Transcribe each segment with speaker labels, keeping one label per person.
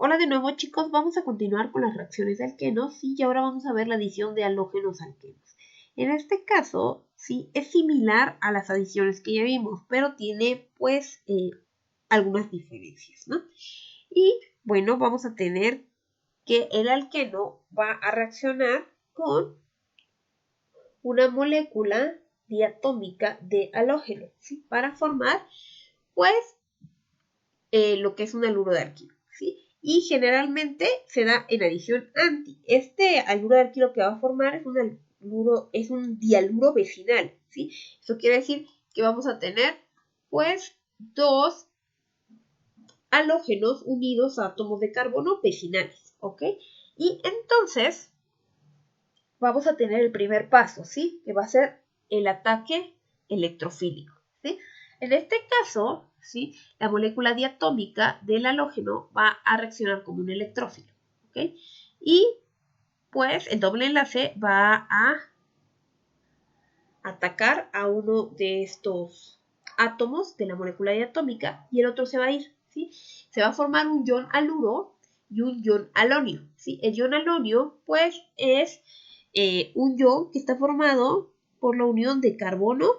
Speaker 1: Hola de nuevo chicos, vamos a continuar con las reacciones de alquenos y ahora vamos a ver la adición de halógenos alquenos. En este caso, sí, es similar a las adiciones que ya vimos, pero tiene pues algunas diferencias, ¿no? Y bueno, vamos a tener que el alqueno va a reaccionar con una molécula diatómica de halógeno, ¿sí? Para formar pues lo que es un haluro de alquilo, ¿sí? Y generalmente se da en adición anti. Este haluro de alquilo que va a formar es un dihaluro vecinal, ¿sí? Eso quiere decir que vamos a tener, pues, dos halógenos unidos a átomos de carbono vecinales, ¿ok? Y entonces vamos a tener el primer paso, ¿sí? Que va a ser el ataque electrofílico, ¿sí? En este caso, ¿sí? La molécula diatómica del halógeno va a reaccionar como un electrófilo, ¿ok? Y pues el doble enlace va a atacar a uno de estos átomos de la molécula diatómica y el otro se va a ir, ¿sí? Se va a formar un ion haluro y un ion halonio, ¿sí? El ion halonio, pues, es un ion que está formado por la unión de carbono,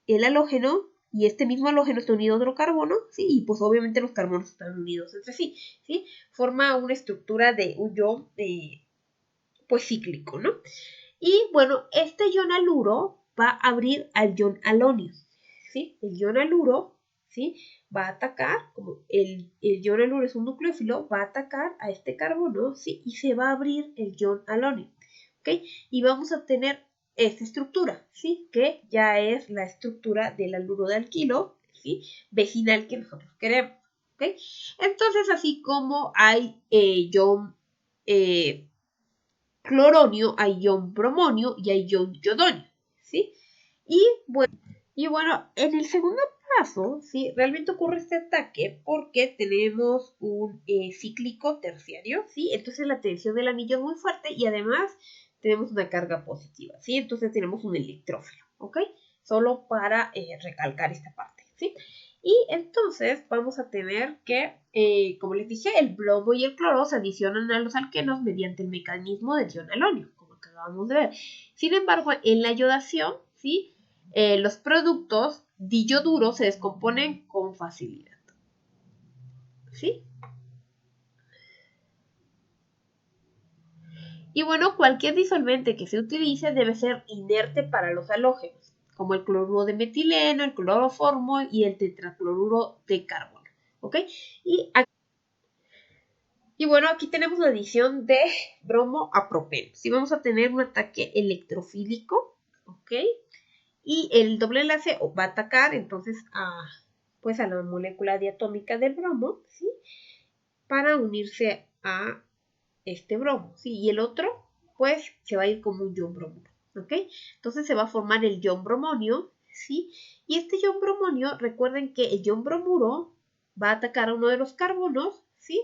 Speaker 1: el halógeno, y este mismo halógeno está unido a otro carbono, ¿sí? Y pues obviamente los carbonos están unidos entre sí, ¿sí? Forma una estructura de un ion, pues cíclico, ¿no? Y bueno, este ion haluro va a abrir al ion halonio, ¿sí? El ion haluro, ¿sí? Va a atacar, como el ion haluro es un nucleófilo, va a atacar a este carbono, ¿sí? Y se va a abrir el ion halonio, ¿ok? Y vamos a tener esta estructura, ¿sí? Que ya es la estructura del haluro de alquilo, ¿sí? Vecinal que nosotros queremos, ¿ok? Entonces, así como hay ion cloronio, hay ion bromonio y hay ion yodonio, ¿sí? Y bueno, en el segundo paso, ¿sí? Realmente ocurre este ataque porque tenemos un cíclico terciario, ¿sí? Entonces la tensión del anillo es muy fuerte y además tenemos una carga positiva, ¿sí? Entonces tenemos un electrófilo, ¿ok? Solo para recalcar esta parte, ¿sí? Y entonces vamos a tener que, como les dije, el bromo y el cloro se adicionan a los alquenos mediante el mecanismo del ion halonio, como acabamos de ver. Sin embargo, en la iodación, ¿sí? Los productos diyoduro se descomponen con facilidad, ¿sí? Y bueno, cualquier disolvente que se utilice debe ser inerte para los halógenos, como el cloruro de metileno, el cloroformo y el tetracloruro de carbono, ¿ok? Y bueno, aquí tenemos la adición de bromo a propeno. Sí, vamos a tener un ataque electrofílico, ¿ok? Y el doble enlace va a atacar entonces pues a la molécula diatómica del bromo, ¿sí? Para unirse a este bromo, ¿sí? Y el otro, pues, se va a ir como un ion bromuro, ¿ok? Entonces se va a formar el ion bromonio, ¿sí? Y este ion bromonio, recuerden que el ion bromuro va a atacar a uno de los carbonos, ¿sí?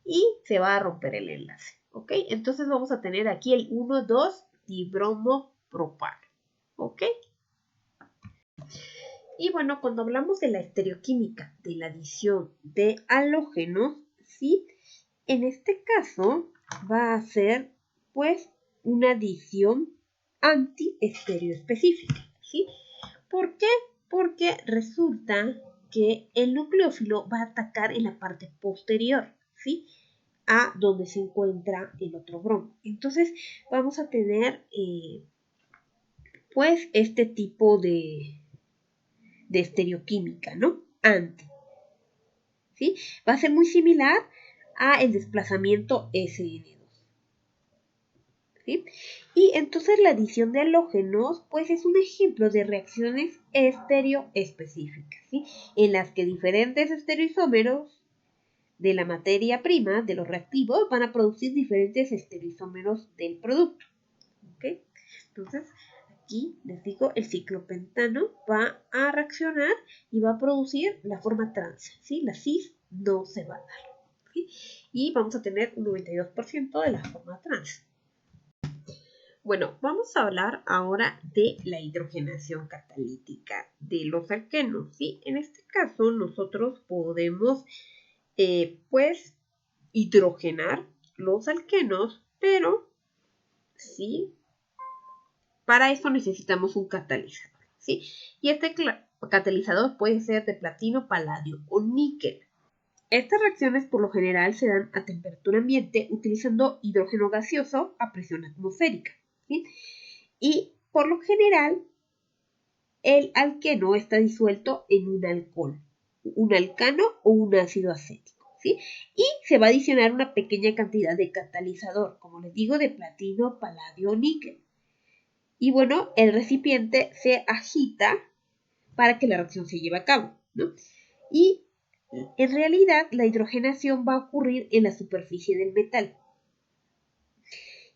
Speaker 1: Y se va a romper el enlace, ¿ok? Entonces vamos a tener aquí el 1,2 dibromopropano, ¿ok? Y bueno, cuando hablamos de la estereoquímica de la adición de halógenos, ¿sí? En este caso va a ser pues una adición antiestereoespecífica, ¿sí? ¿Por qué? Porque resulta que el nucleófilo va a atacar en la parte posterior, ¿sí? A donde se encuentra el otro bromo. Entonces vamos a tener pues este tipo de estereoquímica, ¿no? Anti, ¿sí? Va a ser muy similar a el desplazamiento SN2, ¿sí? Y entonces la adición de halógenos, pues es un ejemplo de reacciones estereoespecíficas, ¿sí? En las que diferentes estereoisómeros de la materia prima, de los reactivos, van a producir diferentes estereoisómeros del producto, ¿ok? Entonces, aquí les digo, el ciclopentano va a reaccionar y va a producir la forma trans, ¿sí? La cis no se va a dar, ¿sí? Y vamos a tener un 92% de la forma trans. Bueno, vamos a hablar ahora de la hidrogenación catalítica de los alquenos, ¿sí? En este caso, nosotros podemos, pues, hidrogenar los alquenos, pero sí, para eso necesitamos un catalizador, ¿sí? Y este catalizador puede ser de platino, paladio o níquel. Estas reacciones por lo general se dan a temperatura ambiente utilizando hidrógeno gaseoso a presión atmosférica, ¿sí? Y por lo general el alqueno está disuelto en un alcohol, un alcano o un ácido acético, ¿sí? Y se va a adicionar una pequeña cantidad de catalizador, como les digo, de platino, paladio o níquel. Y bueno, el recipiente se agita para que la reacción se lleve a cabo, ¿no? Y en realidad la hidrogenación va a ocurrir en la superficie del metal.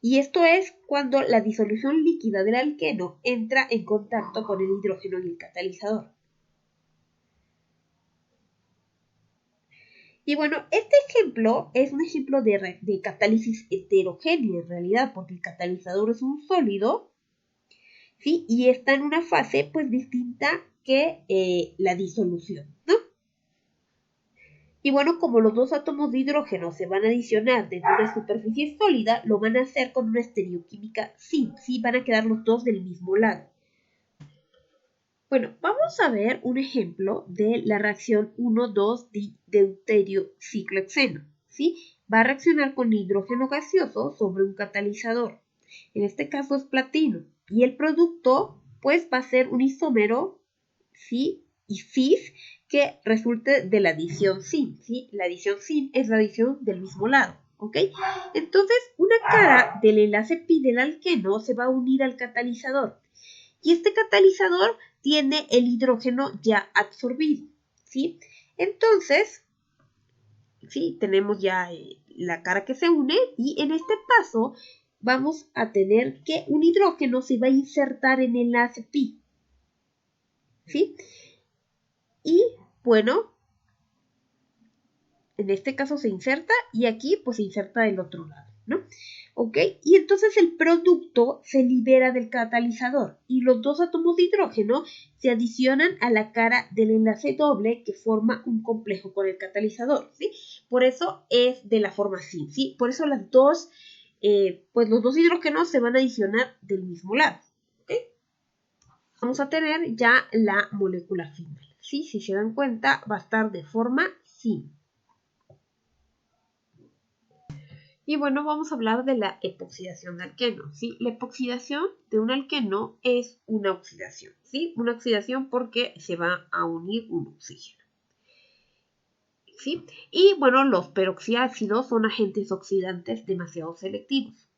Speaker 1: Y esto es cuando la disolución líquida del alqueno entra en contacto con el hidrógeno y el catalizador. Y bueno, este ejemplo es un ejemplo de catálisis heterogénea en realidad, porque el catalizador es un sólido, ¿sí? Y está en una fase pues distinta que la disolución, ¿no? Y bueno, como los dos átomos de hidrógeno se van a adicionar desde una superficie sólida, lo van a hacer con una estereoquímica SIN, ¿sí? Van a quedar los dos del mismo lado. Bueno, vamos a ver un ejemplo de la reacción 1,2-deuterio-ciclohexeno, ¿sí? Va a reaccionar con hidrógeno gaseoso sobre un catalizador. En este caso es platino. Y el producto, pues, va a ser un isómero, ¿sí? Y cis que resulte de la adición sin, ¿sí? La adición sin es la adición del mismo lado, ¿ok? Entonces, una cara del enlace pi del alqueno se va a unir al catalizador. Y este catalizador tiene el hidrógeno ya absorbido, ¿sí? Entonces, ¿sí? Tenemos ya la cara que se une y en este paso vamos a tener que un hidrógeno se va a insertar en el enlace pi, ¿sí? Y bueno, en este caso se inserta y aquí pues se inserta del otro lado, ¿no? ¿Ok? Y entonces el producto se libera del catalizador y los dos átomos de hidrógeno se adicionan a la cara del enlace doble que forma un complejo con el catalizador, ¿sí? Por eso es de la forma SIN, ¿sí? Por eso las dos, pues los dos hidrógenos se van a adicionar del mismo lado, ¿ok? Vamos a tener ya la molécula final, ¿sí? Si se dan cuenta va a estar de forma SIN. Y bueno, vamos a hablar de la epoxidación de alqueno, ¿sí? La epoxidación de un alqueno es una oxidación, ¿sí? Una oxidación porque se va a unir un oxígeno, ¿sí? Y bueno, los peroxiácidos son agentes oxidantes demasiado selectivos.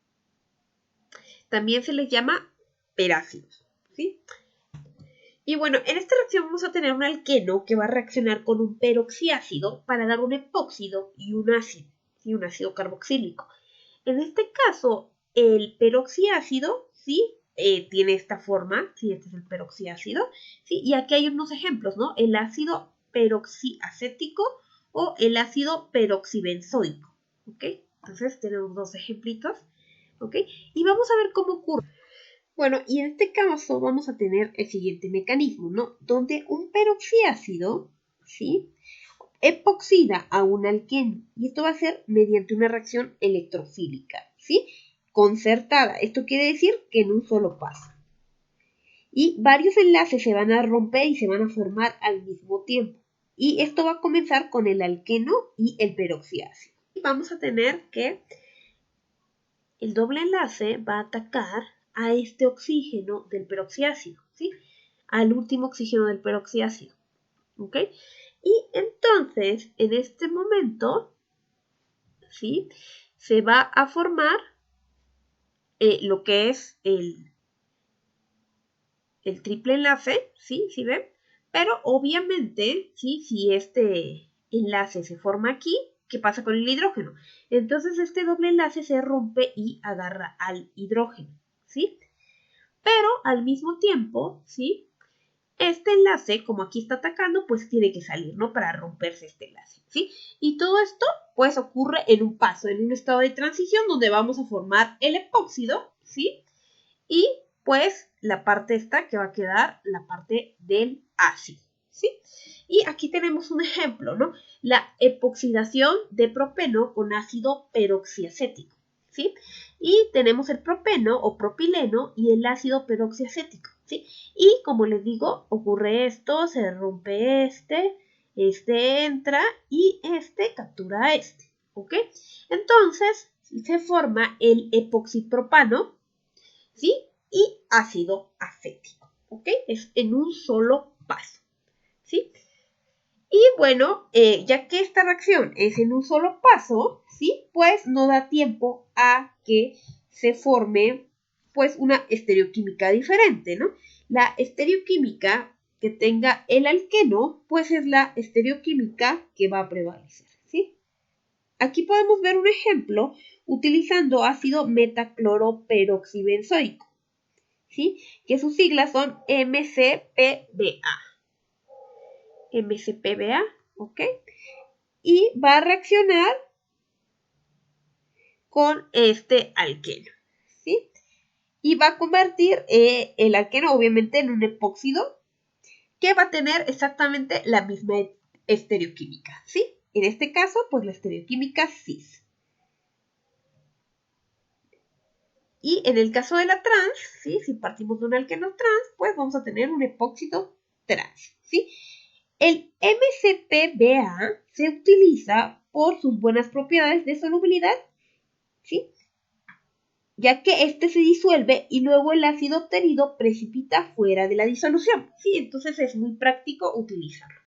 Speaker 1: También se les llama perácidos, ¿sí? Y bueno, en esta reacción vamos a tener un alqueno que va a reaccionar con un peroxiácido para dar un epóxido y un ácido, ¿sí? Un ácido carboxílico. En este caso, el peroxiácido, ¿sí? Tiene esta forma, ¿sí? Este es el peroxiácido, ¿sí? Y aquí hay unos ejemplos, ¿no? El ácido peroxiacético o el ácido peroxibenzoico, ¿ok? Entonces tenemos dos ejemplitos, ¿ok? Y vamos a ver cómo ocurre. Bueno, y en este caso vamos a tener el siguiente mecanismo, ¿no? Donde un peroxiácido, ¿sí? Epoxida a un alqueno. Y esto va a ser mediante una reacción electrofílica, ¿sí? Concertada. Esto quiere decir que en un solo paso. Y varios enlaces se van a romper y se van a formar al mismo tiempo. Y esto va a comenzar con el alqueno y el peroxiácido. Y vamos a tener que el doble enlace va a atacar a este oxígeno del peroxiácido, ¿sí? Al último oxígeno del peroxiácido, ¿ok? Y entonces, en este momento, ¿sí? Se va a formar lo que es el triple enlace, ¿sí? ¿Sí ven? Pero obviamente, ¿sí? Si este enlace se forma aquí, ¿qué pasa con el hidrógeno? Entonces este doble enlace se rompe y agarra al hidrógeno, ¿sí? Pero al mismo tiempo, ¿sí? Este enlace, como aquí está atacando, pues tiene que salir, ¿no? Para romperse este enlace, ¿sí? Y todo esto, pues ocurre en un paso, en un estado de transición donde vamos a formar el epóxido, ¿sí? Y pues la parte esta que va a quedar la parte del ácido, ¿sí? Y aquí tenemos un ejemplo, ¿no? La epoxidación de propeno con ácido peroxiacético, ¿sí? Y tenemos el propeno o propileno y el ácido peroxiacético, ¿sí? Y como les digo, ocurre esto, se rompe este entra y este captura a este, ¿ok? Entonces, se forma el epoxipropano, ¿sí? Y ácido acético, ¿ok? Es en un solo paso, ¿sí? Y bueno, ya que esta reacción es en un solo paso, ¿sí? Pues no da tiempo a que se forme pues una estereoquímica diferente, ¿no? La estereoquímica que tenga el alqueno, pues es la estereoquímica que va a prevalecer, ¿sí? Aquí podemos ver un ejemplo utilizando ácido metacloroperoxibenzoico, ¿sí? Que sus siglas son MCPBA. MCPBA, ¿ok? Y va a reaccionar con este alqueno, ¿sí? Y va a convertir el alqueno obviamente en un epóxido que va a tener exactamente la misma estereoquímica, ¿sí? En este caso, pues la estereoquímica cis. Y en el caso de la trans, ¿sí? Si partimos de un alqueno trans, pues vamos a tener un epóxido trans, ¿sí? El MCPBA se utiliza por sus buenas propiedades de solubilidad, ¿sí? Ya que este se disuelve y luego el ácido obtenido precipita fuera de la disolución, ¿sí? Entonces es muy práctico utilizarlo.